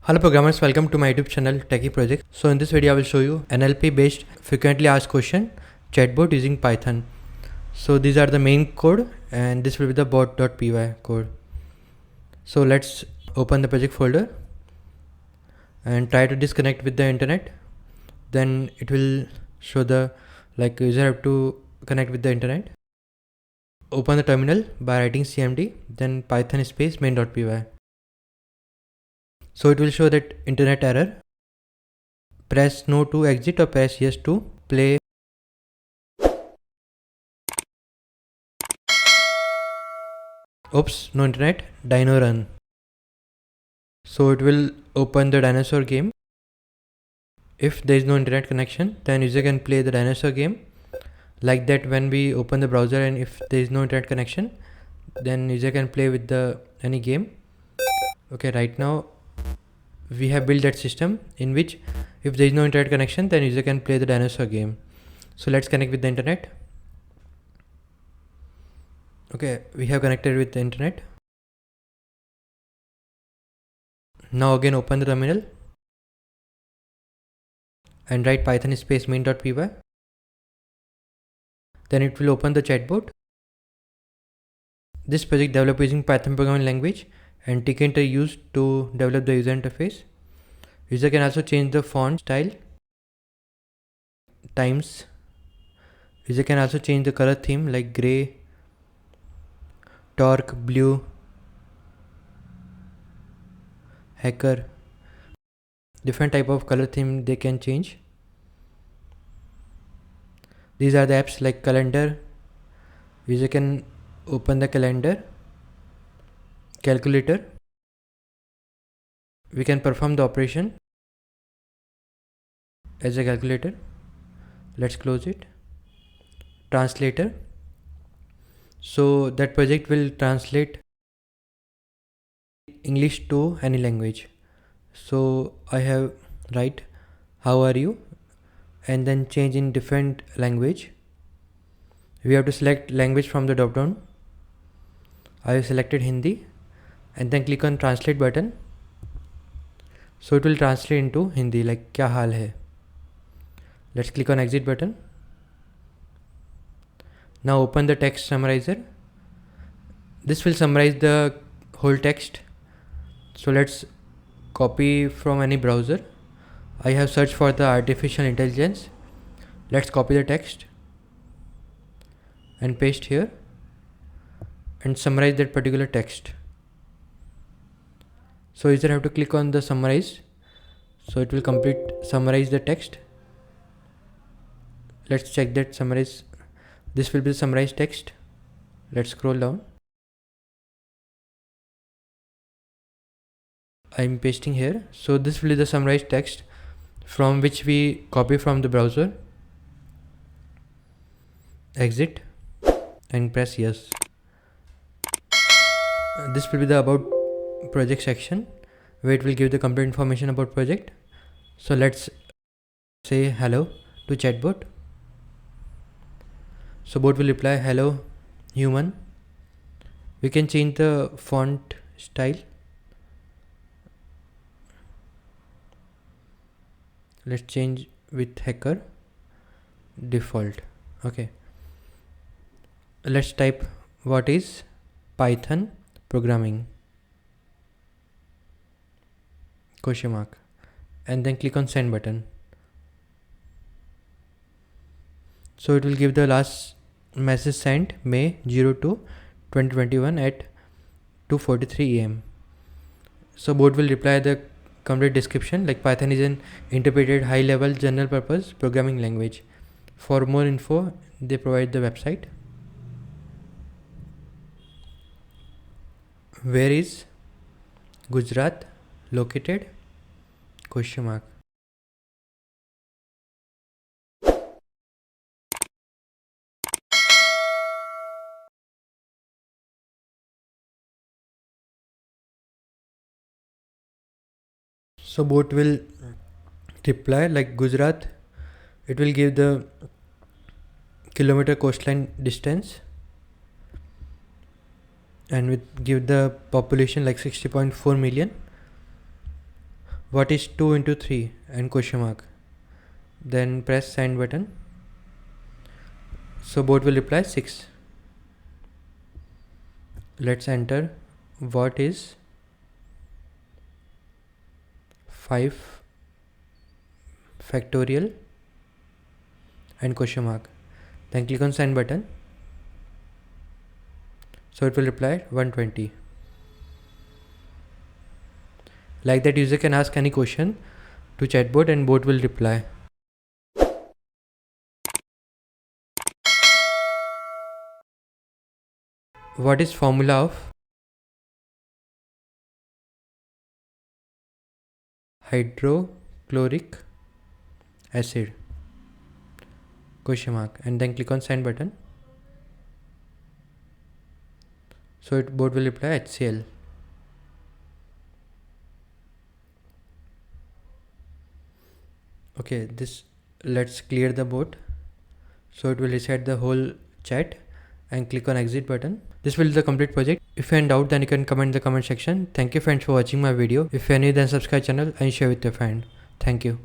Hello programmers, welcome to my YouTube channel Techie project. So in this video I will show you NLP based frequently asked question chatbot using Python. So these are the main code and this will be the bot.py code. So let's open the project folder and try to disconnect with the internet. Then it will show the user have to connect with the internet. Open the terminal by writing cmd then python space main.py. So it will show that internet error. Press no to exit or press yes to play. Oops, no internet, Dino run. So it will open the dinosaur game. If there is no internet connection, then user can play the dinosaur game. Like that, when we open the browser and if there is no internet connection, then user can play with any game. Okay, right now we have built that system in which if there is no internet connection, then user can play the dinosaur game. So let's connect with the internet. Okay, we have connected with the internet. Now again open the terminal and write python space main.py. Then it will open the chatbot. This project developed using Python programming language and Tkinter used to develop the user interface. User can also change the font style, times. User can also change the color theme like gray, dark blue, hacker. Different type of color theme they can change. These are the apps like calendar. User can open the calendar, calculator. We can perform the operation as a calculator. Let's close it. Translator. So that project will translate English to any language. So I have write how are you and then change in different language. We have to select language from the drop down. I have selected Hindi and then click on translate button. So it will translate into Hindi like kya haal hai. Let's click on exit button. Now open the text summarizer. This will summarize the whole text. So let's copy from any browser. I have searched for the artificial intelligence. Let's copy the text and paste here and summarize that particular text. So user have to click on the summarize. So it will summarize the text. Let's check that summarize. This will be the summarized text. Let's scroll down. I'm pasting here. So this will be the summarized text from which we copy from the browser. Exit and press yes. This will be the about project section where it will give the complete information about project. So let's say hello to chatbot. So bot will reply hello human. We can change the font style. Let's change with hacker default. Okay. Let's type what is Python programming ? And then click on send button. So it will give the last message sent May 02 2021 at 2:43 am. So bot will reply the complete description like Python is an interpreted high level general purpose programming language. For more info they provide the website. Where is Gujarat located ? So bot will reply like Gujarat. It will give the kilometer coastline distance and give the population like 60.4 million. what is 2 into 3 and question mark. Then press send button. So bot will reply 6. Let's enter what is 5 factorial and question mark. Then click on send button. So it will reply 120. Like that, user can ask any question to chatbot and bot will reply. What is formula of hydrochloric acid? Question mark. And then click on send button. So it bot will reply HCl. Okay, let's clear the bot. So it will reset the whole chat and click on exit button. This will be the complete project. If you are in doubt, then you can comment in the comment section. Thank you friends for watching my video. If you are new, then subscribe channel and share with your friend. Thank you.